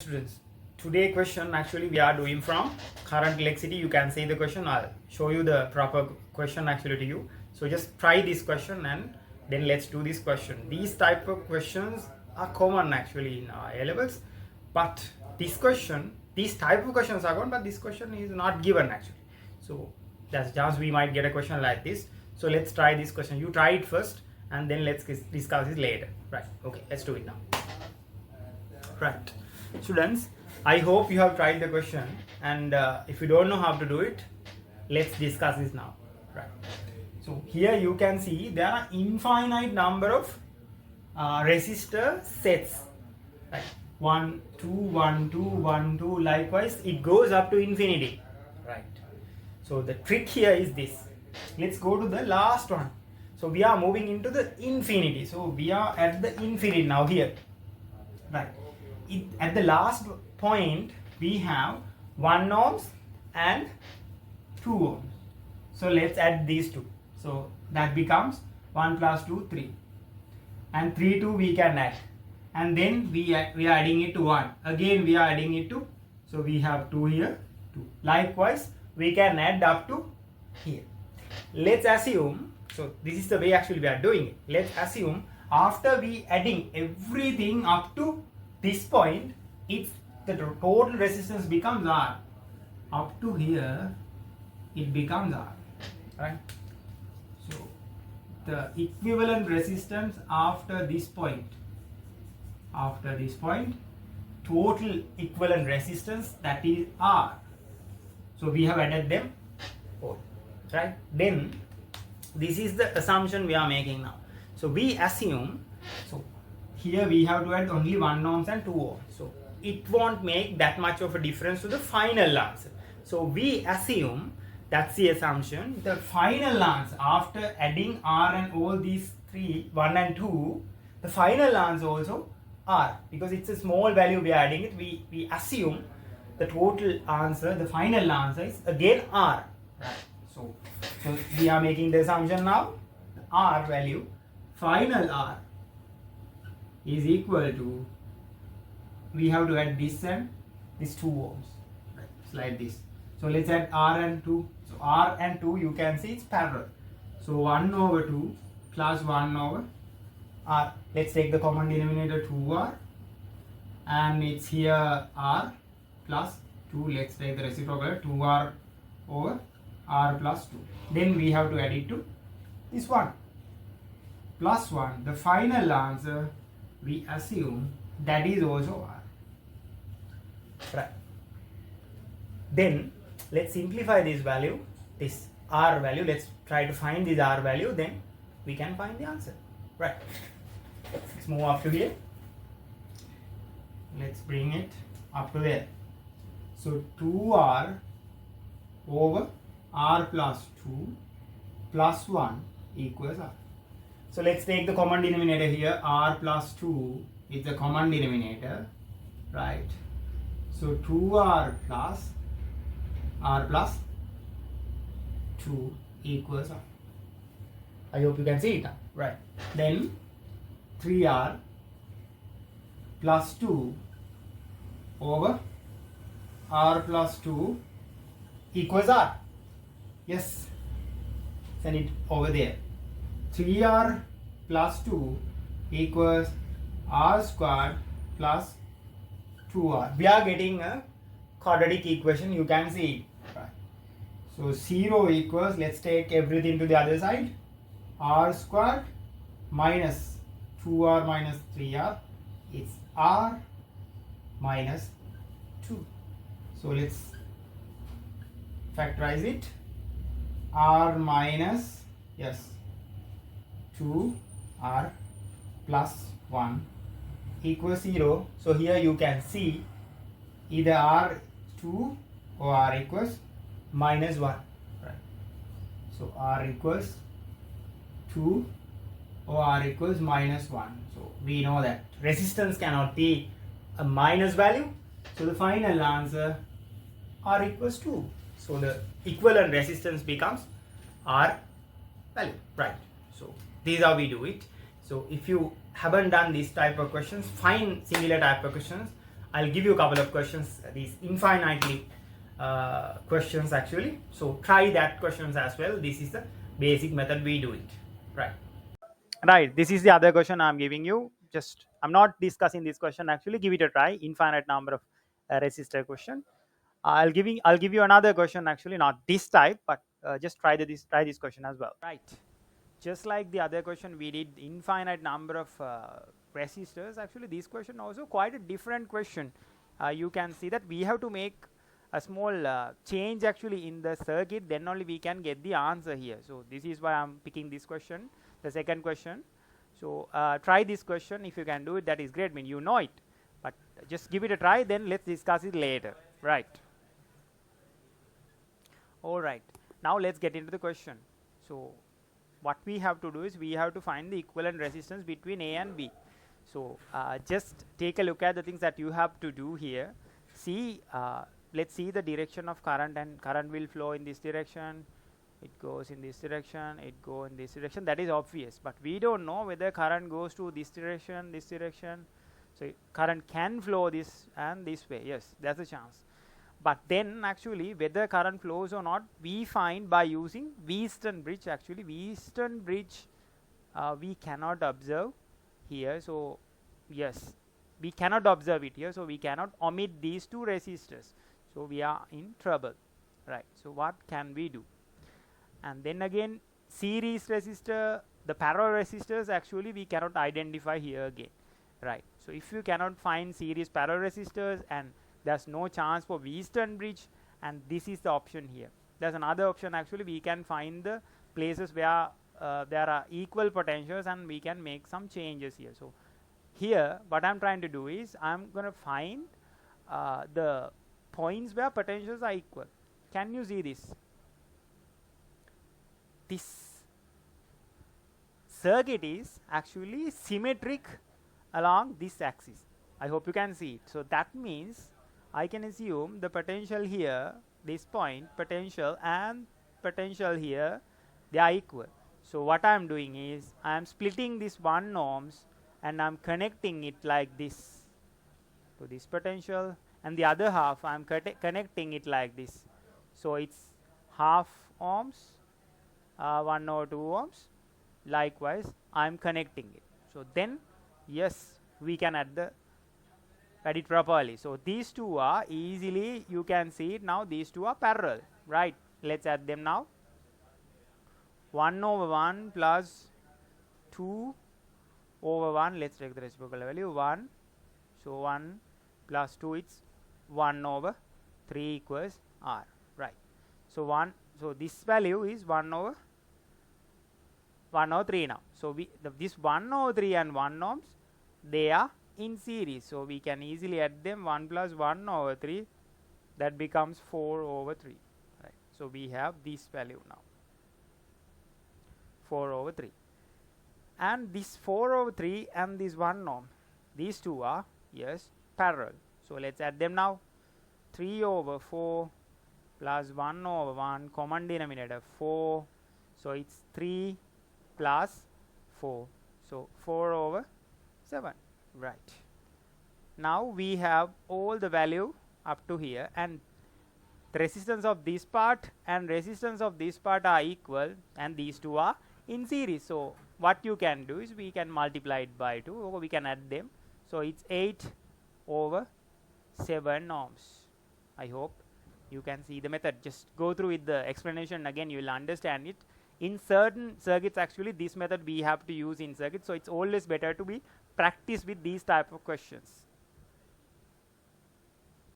students, today question actually we are doing from current electricity. You can see the question. I'll show you the proper question actually to you. So just try this question and then let's do this question. These type of questions are common actually in A levels, but this question, these type of questions are common, but this question is not given actually. So that's chance we might get a question like this. So let's try this question. You try it first and then let's discuss it later. Right? Okay, let's do it now. Right, students, I hope you have tried the question, and if you don't know how to do it, let's discuss this now. Right, so here you can see there are infinite number of resistor sets, right? 1 2 1 2 1 2, likewise it goes up to infinity, right? So the trick here is this. Let's go to the last one. So we are moving into the infinity, so we are at the infinity now here, right? At the last point we have 1 ohms and 2 ohms. So let's add these two. So that becomes 1 plus 2, 3. And 3, 2 we can add. And then we are adding it to 1. Again we are adding it to. So we have 2 here, 2. Likewise we can add up to here. Let's assume, so this is the way actually we are doing it. Let's assume after we adding everything up to this point, it's the total resistance becomes R. Up to here it becomes R, right? So the equivalent resistance after this point, total equivalent resistance, that is R. So we have added them all, right? Then this is the assumption we are making now. So we assume, so here we have to add only 1 ohms and 2 ohms. So it won't make that much of a difference to the final answer. So we assume, that's the assumption, the final answer after adding R and all these three, 1 and 2, the final answer also R, because it's a small value we are adding it. We assume the total answer, the final answer is again R, right? So we are making the assumption now, the R value, final R is equal to, we have to add this and this 2 ohms, right? It's like this. So let's add R and 2. So R and 2 you can see it's parallel. So 1 over 2 plus 1 over R. Let's take the common denominator 2R, and it's here R plus 2. Let's take the reciprocal 2R over R plus 2. Then we have to add it to this one plus 1. The final answer we assume that is also R, right? Then let's simplify this value, this R value. Let's try to find this R value, then we can find the answer, right? Let's move up to here. Let's bring it up to there. So 2R over R plus 2 plus 1 equals R. So let's take the common denominator here. R plus 2 is the common denominator, right? So 2R plus R plus 2 equals R. I hope you can see it now, right? Then 3R plus 2 over R plus 2 equals R. Yes, send it over there. 3R plus 2 equals R squared plus 2R. We are getting a quadratic equation, you can see it, right? So 0 equals, let's take everything to the other side, R squared minus 2R minus 3R, it's R minus 2. So let's factorize it. R minus, yes, 2R plus 1 equals 0. So here you can see either R2 or R equals minus 1, right? So R equals 2 or R equals minus 1. So we know that resistance cannot be a minus value. So the final answer R equals 2. So the equivalent resistance becomes R value, right? So this is how we do it. So if you haven't done this type of questions, find similar type of questions. I'll give you a couple of questions, these infinitely questions actually. So try that questions as well. This is the basic method we do it, right? Right, this is the other question I'm giving you. Just I'm not discussing this question actually. Give it a try. Infinite number of resistor question. I'll give you another question actually, not this type, but just try this question as well. Right. Just like the other question, we did infinite number of resistors. Actually, this question also quite a different question. You can see that we have to make a small change actually in the circuit, then only we can get the answer here. So this is why I'm picking this question, the second question. So try this question. If you can do it, that is great. I mean, you know it, but just give it a try. Then let's discuss it later. Right. All right. Now let's get into the question. So what we have to do is we have to find the equivalent resistance between A and B. So just take a look at the things that you have to do here. See, let's see the direction of current, and current will flow in this direction. It goes in this direction, it goes in this direction. That is obvious, but we don't know whether current goes to this direction, this direction. So current can flow this and this way. Yes, there's a chance. But then actually whether current flows or not, we find by using Wheaton bridge. Actually Wheaton bridge we cannot observe here. So yes, we cannot observe it here, so we cannot omit these two resistors. So we are in trouble, right? So what can we do? And then again, series resistor, the parallel resistors, actually we cannot identify here again, right? So if you cannot find series parallel resistors, and there's no chance for Wheaton bridge, and this is the option here. There's another option actually, we can find the places where there are equal potentials, and we can make some changes here. So here what I'm trying to do is I'm going to find the points where potentials are equal. Can you see this? This circuit is actually symmetric along this axis. I hope you can see it. So that means I can assume the potential here, this point, potential and potential here, they are equal. So what I am doing is I am splitting this 1 ohms and I am connecting it like this to this potential, and the other half I am connecting it like this. So it's half ohms, 1 or 2 ohms. Likewise I am connecting it. So then yes, we can add it properly. So these two are easily, you can see it now, these two are parallel, right? Let's add them now. 1 over 1 plus 2 over 1, let's take the reciprocal value 1. So 1 plus 2, it's 1 over 3 equals R, right? So so this value is 1 over 3 now. So this 1 over 3 and 1 ohms, they are in series, so we can easily add them. 1 plus 1 over 3, that becomes 4 over 3, right? So we have this value now, 4 over 3, and this 4 over 3 and this 1 ohm, these two are, yes, parallel. So let's add them now. 3 over 4 plus 1 over 1, common denominator 4, so it's 3 plus 4, so 4 over 7, right? Now we have all the value up to here, and the resistance of this part and resistance of this part are equal, and these two are in series. So what you can do is we can multiply it by 2, or we can add them. So it's 8 over 7 ohms. I hope you can see the method. Just go through with the explanation again, you will understand it. In certain circuits actually this method we have to use in circuits, so it's always better to be practice with these type of questions.